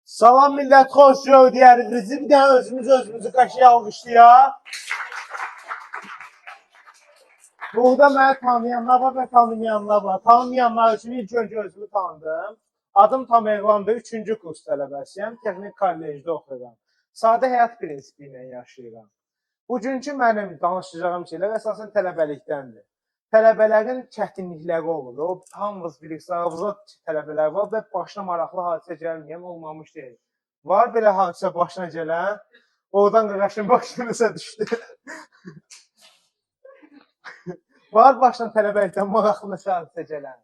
Salam millət, xoş gördük. Bir dənə özümüzü qaşıya alqışlayaq. Burada məni tanıyanlar var və tanımayanlar var. Tanımayanlar üçün ilk öncə özümü tanıdım. Adım Tam Eğlandır, 3-cü kurs tələbəsiyəm. Texnik kollecdə oxuyuram. Sadə həyat prinsipi ilə yaşayıram. Bugünkü mənim danışacağım şeylər əsasən tələbəlikdəndir. Tələbələrin çətinlikləri olur. O hamımız bilirsiniz, aramızda tələbələr var və başına maraqlı hadisə gəlməyən olmamış deyil. Var belə hadisə başına gələn, oradan qaqaşın başınıza düşdü. Var başına tələbəlikdən maraqlı hadisə gələn.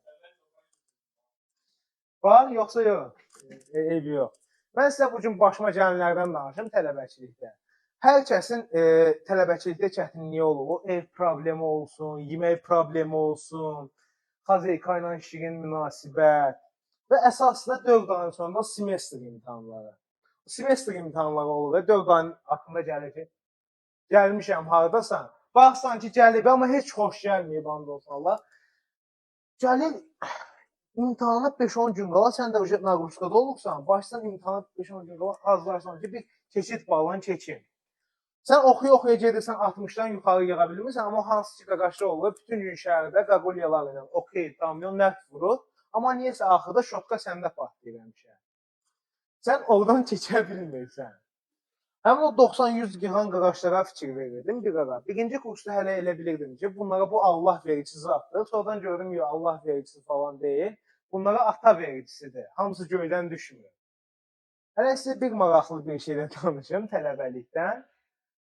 Var, yoxsa yox? Eybi yox. Mən sizə bugün başıma gələnlərdən danışım tələbəçilikdə. Hər kəsin tələbəçilikdə çətinliyi olur. O ev problemi olsun, yemək problemi olsun, xazeyka ilə şirin münasibət və əsasında 4 ayın sonunda semestr imtahanları. Semestr imtahanları olur və 4 ayın haqqında gəlir ki, gəlmişəm haradasan, baxsan ki, gəlib, amma heç xoş gəlməyib and olsun Allah. Gəlir, imtahana 5-10 gün qala, sən də naqruşkada olursan, başsan imtahana 5-10 gün qala hazırlarsan ki, bir keçid balını keçin. Sən oxuya gedirsən 60-dan yuxarı yığa bilmirsən, amma hansı ki qaqaşlı olur, bütün gün şəhərdə qaqulyalar ilə oxey, damyon, nəft vurur, amma niyəsə axırda şokka səndə partlayır həmişə. Sən oradan keçə bilmirsən. Həmin o 90-100 yığan qaqaşlara fikir verirdim bir ara. Birinci kursda hələ elə bilirdim ki, bunlara bu Allah vericisi zatdır. Sonradan gördüm ki, Allah vericisi falan deyil. Bunlara ata vericisidir. Hamısı göydən düşmür. Hələ sizə bir maraqlı bir şeylə danışım tələbəlikdən.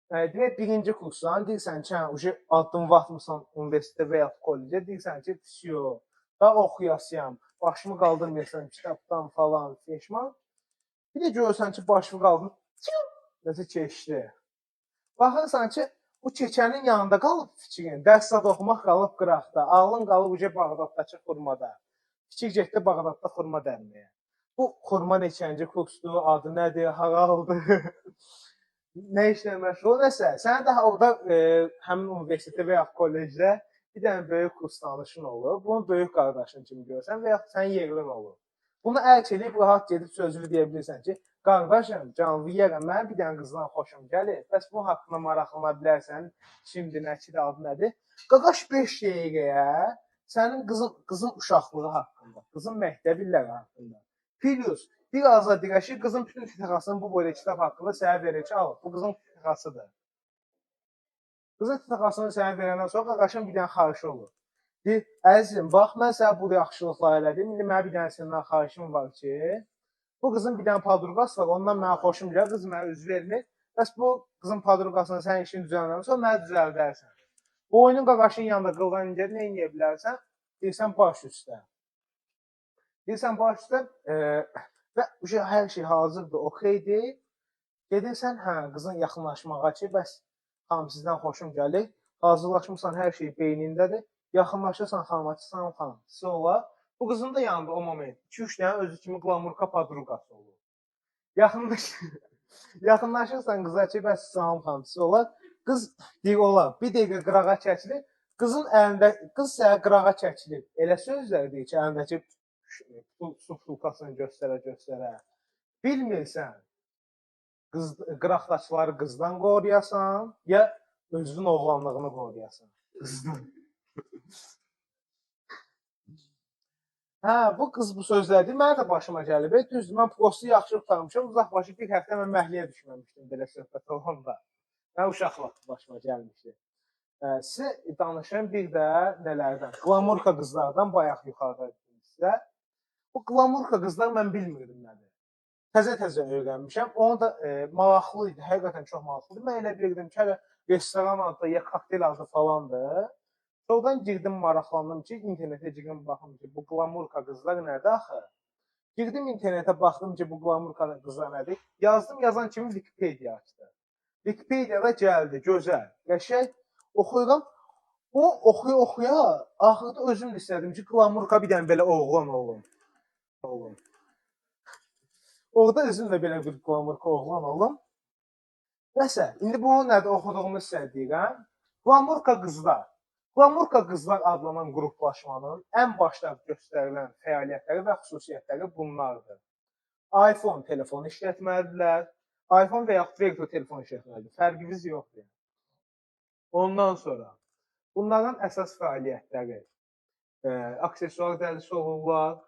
Demək, birinci kursdan deyirsən ki, addım vatmısan universitetə və ya kollecə, deyirsən ki, pisiyo, da oxuyasıyam, başımı qaldırmıyorsan kitabdan falan, feşman. Bir də görürsən ki, başımı qaldırmı, nəsə keçdi. Baxırsan ki, bu keçənin yanında qalıb fikrin, dərs zad oxumaq qalıb qıraqda, ağlın qalıb uca Bağdaddakı xurmada. Fikir getdi Bağdadda xurma dərməyə. Bu xurma neçənci kursdur, adı nədir, haraldır? Nə işlə məşğul nəsə, sənə də orada həmin universitetdə və ya kollecdə bir dənə böyük kurs tanışın olur. Bunu böyük qardaşın kimi görsən və ya sənin yerin olur. Bunu əlk edib rahat gedib sözlü deyə bilirsən ki, qardaşım, canlı yerəm, mən bir dənə qızdan xoşum gəlir. Bəs bu haqqında maraqlana bilərsən, şimdi nəçidir, adı nədir? Qaqaş 5 dəqiqəyə sənin qızın uşaqlığı haqqında, qızın məktəb illəri haqqında. Plus, biraz da dirəşir, qızın bütün titəxasını bu boyda kitab haqqında sənə verir ki, al, bu qızın titəxasıdır. Qızın titəxasını sənə verəndən sonra qaqaşın bir dənə xarışı olur. Deyir, əzizim, bax, mən sənə bu yaxşılıqlar elədim, indi mənə bir dənə səndən xarışım var ki, bu qızın bir dənə padurqası var, ondan mənə xoşum gəlir, qız mənə üz vermir, bəs bu qızın padurqasını sənin işini düzəldən sonra mənə düzəldərsən. Bu oyunun qaqaşın yanında qılğan incə nə eləyə bilərsən? Deyirsən, baş üstə. Deyirsən, baş üstə və hər şey hazırdır, okeydir. Gedirsən, qızın yaxınlaşmağa ki, bəs xanım sizdən xoşum gəlir. Hazırlaşmışsan, hər şey beynindədir. Yaxınlaşırsan xanıma ki, salam xanım, sonra bu qızın da yanında o moment 2-3 dənə özü kimi qlamurka padruqası olur. Yaxınlaşırsan qıza ki, bəs salam xanım, sonra qız deyir olar, bir dəqiqə qırağa çəkilir. Qızın əlində, qız sənə qırağa çəkilir. Elə sözlər deyir ki, əlindəki su pulkasını göstərə. Bilmirsən, qıraqdaşları qızdan qoruyasan, ya özünün oğlanlığını qoruyasan. Bu qız bu sözlərdir, mənə də başıma gəlib. Düzdür, mən postu yaxşı tutarmışam, uzaqbaşı bir həftə mən məhliyə düşməmişdim belə söhbət olanda. Mən uşaqlıq başıma gəlmişdi. Sizə danışım bir də nələrdən? Qlamurka qızlardan bayaq yuxarıda sizə. Bu qlamurka qızlar mən bilmirdim nədir. Təzə öyrənmişəm. Onu da maraqlı idi, həqiqətən çox maraqlı idi. Mən elə bilirdim ki, hələ restoran adı, ya kokteyl adı falandır. Sonradan girdim, maraqlandım ki, internetə girdim, baxım ki, bu qlamurka qızlar nədir axı? Girdim internetə, baxdım ki, bu qlamurka qızlar nədir? Yazdım, yazan kimi Wikipedia açdı. Wikipediada gəldi, gözəl, qəşəng. Oxuyuram, bunu oxuya, axırda özüm də istədim ki, qlamurka bir dənə belə oğlan olum. Orada özüm də belə bir qlamurka oğlan olum. Nəsə, indi bunu nədir oxuduğumu sizə deyirəm. Qlamurka qızlar. Qlamurka qızlar adlanan qruplaşmanın ən başda göstərilən fəaliyyətləri və xüsusiyyətləri bunlardır. iPhone telefonu işlətməlidirlər. iPhone və yaxud Vector telefon işlətməlidir. Fərqimiz yoxdur. Ondan sonra bunların əsas fəaliyyətləri aksesuar dərisi olurlar,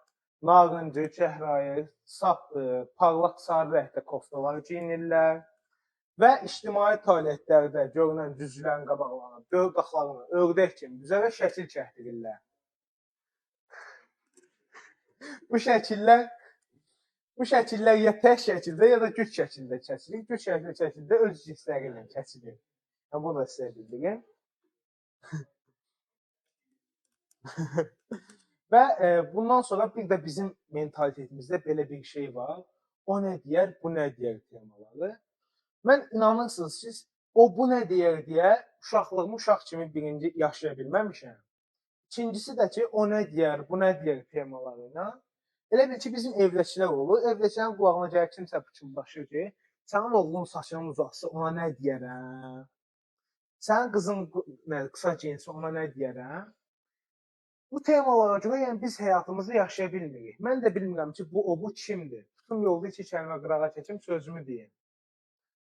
narıncı, çəhrayı, parlaq sarı rəngdə koftalar geyinirlər və ictimai tualetlərdə görünən cüzlərin qabaqlarına, dörd daxlarına ördək kimi düzərək şəkil çəkdirirlər. Bu şəkillər ya tək şəkildə, ya da güc şəkildə çəkilir. Güc şəkildə öz cinsləri ilə çəkilir. Bunu da sizə bildirim. Və bundan sonra bir də bizim mentalitetimizdə belə bir şey var. O nə deyər, bu nə deyər temaları. Mən inanırsınız siz, o bu nə deyər deyə uşaqlığımı uşaq kimi birinci yaşaya bilməmişəm. İkincisi də ki, o nə deyər, bu nə deyər temalarına. Elə bil ki, bizim evdəkilər olur. Evdəkilərin qulağına gəlir kimsə pıçıldaşır ki, sənin oğlun saçını uzatsa ona nə deyərəm? Sənin qızın qısa geyinsə ona nə deyərəm? Bu temalara görə yəni biz həyatımızı yaşaya bilmirik. Mən də bilmirəm ki, bu kimdir? Tutum yolda iki kəlmə qırağa çəkim, sözümü deyim.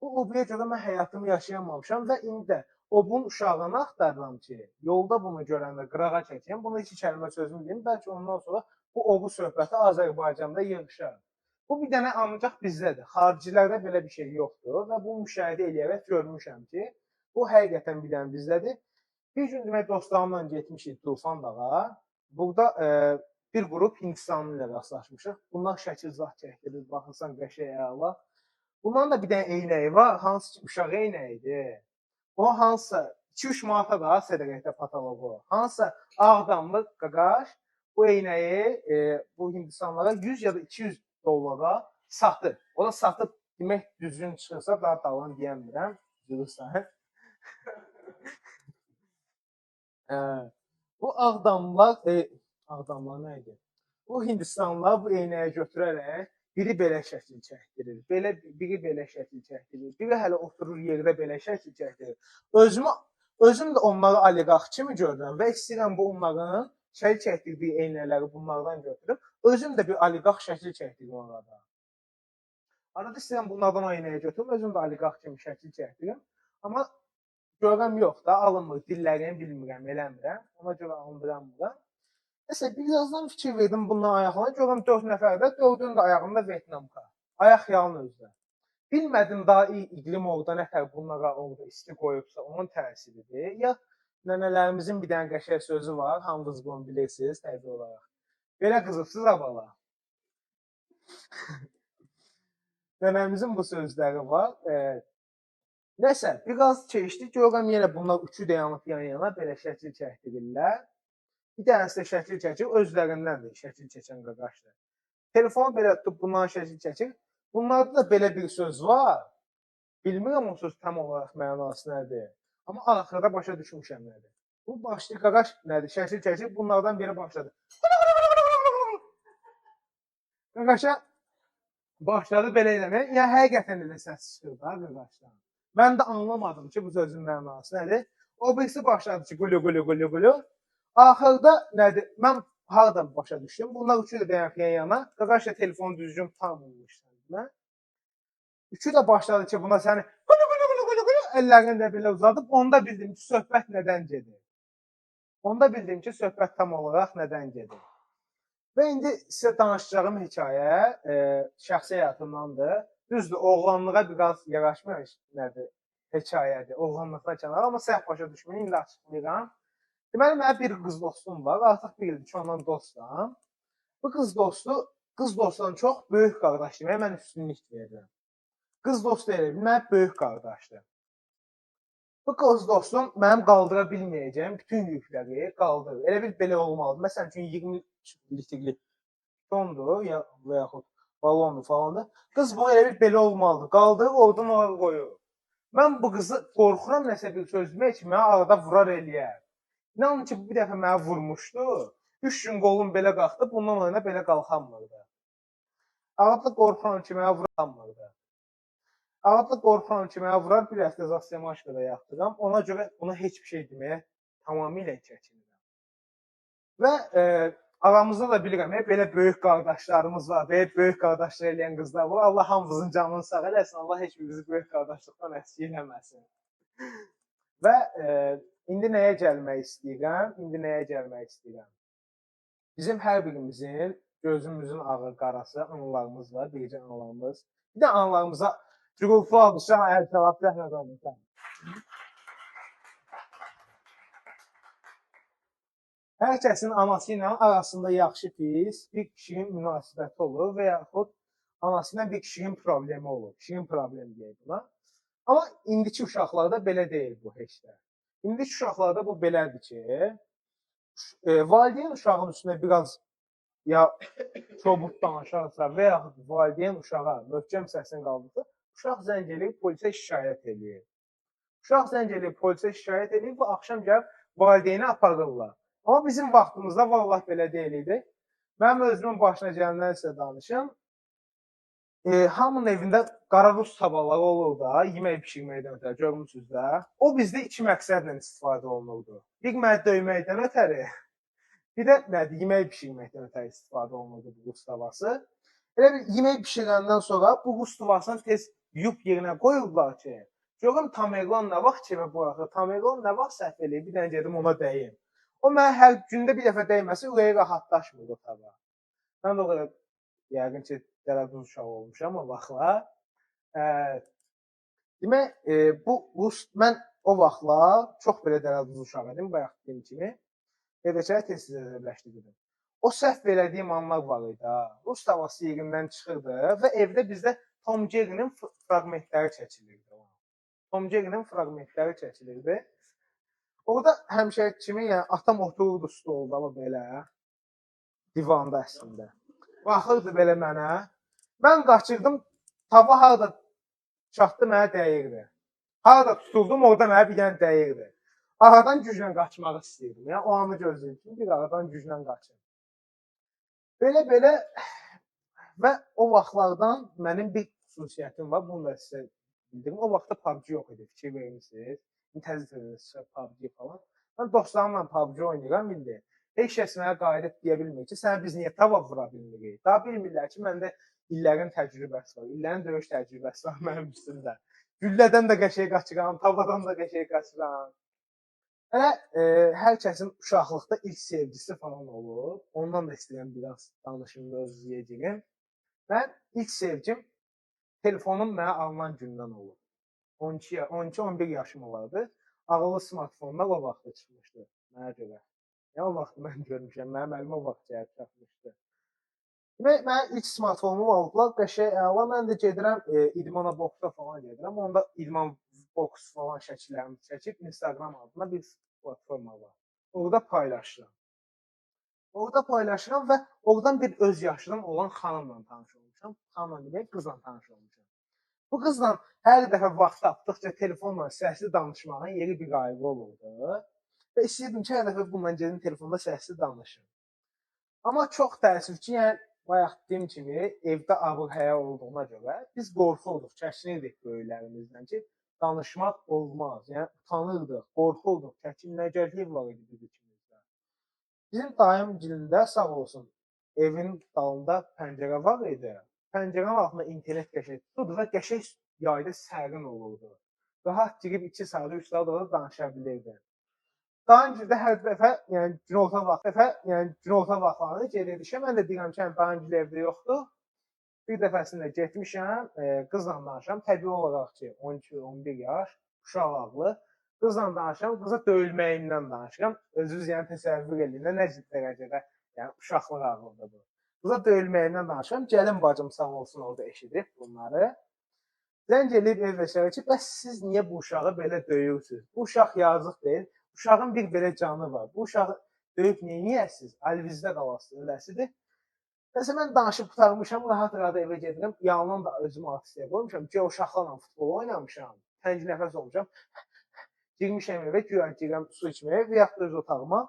Bu obuya görə mən həyatımı yaşayamamışam və indi də obun uşağını axtarıram ki, yolda bunu görəndə qırağa çəkim, bunu iki kəlmə sözümü deyim, bəlkə ondan sonra bu obu söhbəti Azərbaycanda yığışar. Bu bir dənə ancaq bizdədir. Xaricilərdə belə bir şey yoxdur və bu müşahidə eləyərək görmüşəm ki, bu həqiqətən bir dənə bizdədir. Bir gün demək dostlarımla getmişik Tufan dağa. Burada bir qrup Hindistanlı ilə rastlaşmışıq. Bunlar şəkil zat çəkdirir, baxırsan qəşəng əla. Bunların da bir dənə eynəyi var, hansı ki uşaq eynəyidir. O hansısa 2-3 manata da sədəqətdə patoloqu. Hansısa ağdamlı qaqaş bu eynəyi bu Hindistanlara 100 ya da 200 dollara satır. O da satıb demək düzgün çıxırsa daha dalan deyəmirəm. Görürsən. Bu ağdamlar nə idi? Bu Hindistanlılar bu eynəyi götürərək biri belə şəkil çəkdirir, biri belə şəkil çəkdirir, biri hələ oturur yerdə belə şəkil çəkdirir. Özüm də onları oliqarx kimi görürəm və istəyirəm bu onların şəkil çəkdirdiyi eynəkləri bunlardan götürüb, özüm də bir oliqarx şəkil çəkdirim orada. Arada istəyirəm bunlardan o eynəyi götürüb, özüm də oliqarx kimi şəkil çəkdirim. Amma görürəm yox da, alınmır, dillərini bilmirəm, eləmirəm. Ona görə alındıramıram. Nəsə, birazdan fikir verdim bundan ayaqlarına. Görürəm 4 nəfərdə, 4-ün də ayağında Vyetnamka. Ayaq yalın özdə. Bilmədim daha iqlim orada nətər bunlara orada isti qoyubsa, onun təsiridir. Ya nənələrimizin bir dənə qəşəng sözü var, hamınız bunu bilirsiniz təbii olaraq. Belə qızıbsız abala. Nənəmizin bu sözləri var. Nəsə, biraz keçdi, görürəm yenə bunlar üçü dayanıb yan-yana belə şəkil çəkdirirlər. Bir dənəsi də şəkil çəkir, özlərindəndir şəkil çəkən qaqaşlar. Telefonu belə tutub bundan şəkil çəkir. Bunlarda da belə bir söz var. Bilmirəm o söz tam olaraq mənası nədir. Amma axırda başa düşmüşəm nədir. Bu başlı qaqaş nədir? Şəkil çəkir, bunlardan biri başladı. Qaqaşa başladı belə eləmək. Yəni həqiqətən də səs çıxır da qaqaşdan. Mən də anlamadım ki, bu sözün mənası nədir. O birisi başladı ki, qulu. Axırda nədir? Mən haradan başa düşdüm? Bunlar üçü də dayanıb yan-yana. Qaqaş da telefonu düzgün tutamırmışlar. Üçü də başladı ki, buna səni qulu əllərini də belə uzadıb. Onda bildim ki, söhbət nədən gedir. Onda bildim ki, söhbət tam olaraq nədən gedir. Və indi sizə danışacağım hekayə şəxsi həyatımdandır. Düzdür, oğlanlığa biraz yaraşmır nədir? Hekayədir, oğlanlıqdan kənar. Amma səhv başa düşməyin, indi açıqlayıram. Deməli, mənim bir qız dostum var. Artıq bir ildir ki, ondan dostam. Bu qız dostdan çox böyük qardaş deməyə mən üstünlük verirəm. Qız dostu elə bil, mənim böyük qardaşdır. Bu qız dostum mənim qaldıra bilməyəcəyim bütün yükləri qaldırır. Elə bil belə olmalıdır. Məsələn üçün 20 litrlik tondur və yaxud balondur falandır. Qız bunu elə bil belə olmalıdır. Qaldırır, oradan oraya qoyur. Mən bu qızı qorxuram nəsə bir söz demək ki, mənə arada vurar eləyər. İnanın ki, bir dəfə mənə vurmuşdu. 3 gün qolum belə qalxdı, bundan oyuna belə qalxanmırdı. Arada qorxuram ki, mənə vuramırdı. Arada qorxuram ki, mənə vurar, bir həftə Zasyamaşkada yaxdıram. Ona görə buna heç bir şey deməyə tamamilə çəkinirəm. Və aramızda da bilirəm, belə böyük qardaşlarımız var, böyük qardaşlar eləyən qızlar var. Allah hamımızın canını sağ eləsin, Allah heç birimizi böyük qardaşlıqdan əskik eləməsin. Və indi nəyə gəlmək istəyirəm? Bizim hər birimizin gözümüzün ağı qarası anılarımız var, bircə anılarımız. Bir də anılarımıza gürültü almışam, əl-çalab rəhmət olmuşam. Hər kəsin anası ilə arasında yaxşı pis bir kişinin münasibəti olur və yaxud anası ilə bir kişinin problemi olur. Kişinin problemi deyək buna. Amma indiki uşaqlarda belə deyil bu heç də. İndiki uşaqlarda bu belədir ki, valideyn uşağın üstünə biraz ya çobuk danışarsa və yaxud valideyn uşağa möhkəm səsini qaldırsa, uşaq zəng eləyib polisə şikayət eləyir. Uşaq zəng eləyib polisə şikayət eləyib və axşam gəlib valideyni aparırlar. Amma bizim vaxtımızda vallahi belə deyil idi. Mənim özümün başına gələnləri sizə danışım. Hamının evində qara rus tabaları olur da, yemək pişirməkdən ötəri, görmüsünüz də. O bizdə iki məqsədlə istifadə olunurdu. Bir məni döyməkdən ötəri, bir də nədir, yemək pişirməkdən ötəri istifadə olunurdu bu rus tavası. Elə bir yemək pişirəndən sonra bu rus tavasını tez yuyub yerinə qoyurlar ki, görüm Tamerlan nə vaxt kevə buraxır, Tamerlan nə vaxt səhv eləyir, bir dənə gedim ona dəyim. O mən hər gündə bir dəfə dəyməsə, ürəyi rahatlaşmır o tava. Mən də o qədər yəqin ki, dərəduz uşaq olmuşam o vaxtlar. Demək, mən o vaxtlar çox belə dərəduz uşaq idim, bayaq dediyim kimi. Evdəkilər tez-tez əsəbləşdirdim. O səhv elədiyim anlar var idi. Rus tavası yerindən çıxırdı və evdə bizdə Tom Jerry'nin fraqmentləri çəkilirdi. Tom Jerry'nin fraqmentləri çəkilirdi. Orada həmişə kimi, yəni atam otururdu stolda belə, divanda əslində. Baxırdı belə mənə. Mən qaçırdım, tava harada çatdı mənə dəyirdi. Harada tuturdum, orada mənə bir dənə dəyirdi. Aradan güclə qaçmaq istəyirdim. Yəni o anı gözləyirdim, bir aradan güclə qaçım. Belə və o vaxtlardan mənim bir xüsusiyyətim var, bunu da sizə bildirim. O vaxtda PUBG yox idi, fikir verirsiniz. Təzə PUBG falan. Mən dostlarımla PUBG oynayıram indi. Heç kəs mənə qayıdıb deyə bilmir ki, sən biz niyə tava vura bilmirik? Daha bilmirlər ki, məndə illərin təcrübəsi var, illərin döyüş təcrübəsi var mənim üstümdə. Güllədən də qəşəng qaçıram, tavadan da qəşəng qaçıram. Hələ hər kəsin uşaqlıqda ilk sevgisi falan olur. Ondan da istəyirəm biraz danışım, özləyəcəyim. Mən ilk sevgim telefonum mənə alınan gündən olur. 12-11 yaşım olardı. Ağıllı smartfonlar o vaxtda çıxmışdı mənə görə. Yəni o vaxt mən görmüşəm, mənim əlimə o vaxt gəlib çatmışdı. Demək, mənim ilk smartfonumu aldılar, qəşəng əla. Mən də gedirəm İdmana Box'a falan gedirəm. Onda İdman Box falan şəkillərimi çəkib Instagram adına bir platforma var. Orada paylaşıram. Və oradan bir öz yaşından olan xanımla tanış olmuşam. Xanımla demək, qızla tanış olmuşam. Bu qızla hər dəfə vaxt tapdıqca telefonla səsli danışmağın yeri bir ayrı olurdu. Və istəyirdim ki, hər dəfə bununla gedim telefonda səsli danışım. Amma çox təəssüf ki, yəni bayaq dediyim kimi evdə abır-həya olduğuna görə biz qorxurduq, çəkinirdik böyüklərimizdən ki, danışmaq olmaz. Yəni utanırdıq, qorxurduq, çəkinəcəklik var idi bizim ikimizdə. Bizim dayım gilində sağ olsun evin dalında pəncərə var idi. Pəncərənin altında internet qəşəng tuturdu və qəşəng yayda sərin olurdu. Rahat girib 2 saat, 3 saat orada danışa bilirdi. Daha öncədə hər dəfə, yəni günorta vaxtlarında gedirdik. Mən də deyirəm ki, dayım evdə yoxdur. Bir dəfəsində getmişəm, qızla danışıram. Təbii olaraq ki, 12-11 yaş, uşaq ağlı. Qızla danışıram, qıza döyülməyimdən danışıram. Özünüz yəni təsəvvür edin, nə dərəcədə, yəni uşaqlıq ağlıdır bu. Qıza döyülməyindən danışıram. Gəlin bacım sağ olsun orada eşidib bunları. Zəng eləyib evdəkilər ki, bəs siz niyə bu uşağı belə döyürsünüz? Bu uşaq yazıq deyil. Uşağın bir belə canı var. Bu uşağı döyüb neyniəsiz? Alvizdə qalasınız, eləsidir. Nəsə mən danışıb qutarmışam, rahat-rahat evə gedirəm. Yanından da özümü artistliyə qoymuşam ki, uşaqlarla futbol oynamışam. Təngi nəfəs olmuşam. Girmişəm evə, güya girəm su içməyə və yaxud da öz otağıma.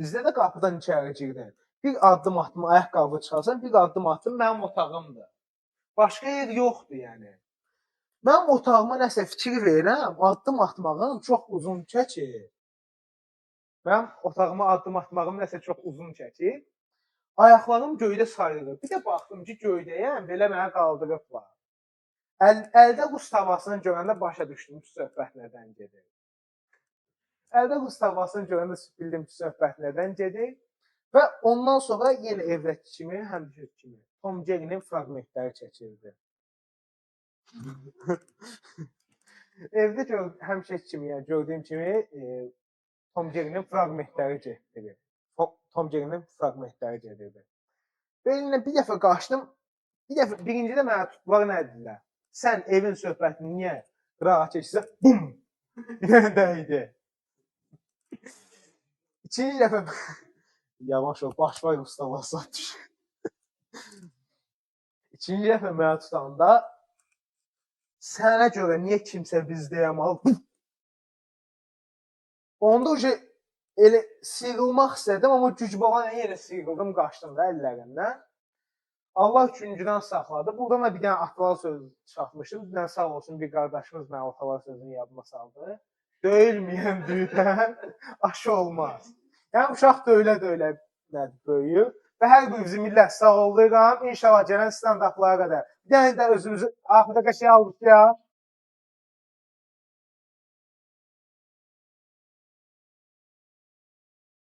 Bizdə də qapıdan içəri girdim. Bir addım atdım, ayaqqabı çıxarsan, bir addım atdım, mənim otağımdır. Başqa yer yoxdur, yəni. Mənim otağıma nəsə fikir verirəm, addım atmağım çox uzun çəkir. Mənim otağıma addım atmağım nəsə çox uzun çəkir. Ayaqlarım göydə sayrılır. Bir də baxdım ki, göydəyəm, belə mənə qaldırıblar. Əldə buz tavasını görəndə başa düşdüm ki, söhbət nədən gedir. Əldə buz tavasını görəndə bildim ki, söhbət nədən gedir. Və ondan sonra yenə evdəki kimi, həmişəki kimi Tom Jerry'nin fraqmentləri çəkildi. Evdə həmişəki kimi, yəni gördüyüm kimi Tom Jerry'nin fraqmentləri gedir. Tom Jerry'nin fraqmentləri gedirdi. Belinə bir dəfə qaçdım. Birincidə mənə tutdular, nə dedilər? Sən evin söhbətini niyə qırağa keçirsən? Bum! Yenə dəydi. İkinci dəfə yavaş ol, baş var ustalasına düş. İkinci dəfə mənə tutanda sənə görə niyə kimsə bizdəyəm al? Onda elə sıyrılmaq istədim, amma güc balan yenə sıyrıldım, qaçdım da əllərindən. Allah üçüncüdən saxladı. Buradan da bir dənə atalar sözü çıxartmışdım. Bir dənə sağ olsun bir qardaşımız mənə atalar sözünü yadıma saldı. Döyülməyən düydən aşı olmaz. Yəni uşaq döylə böyüyür. Və hər birimizi millət sağ olduqam. İnşallah gələn stand-uplara qədər. Bir dənə də özümüzü axırda qəşəng aldık ya.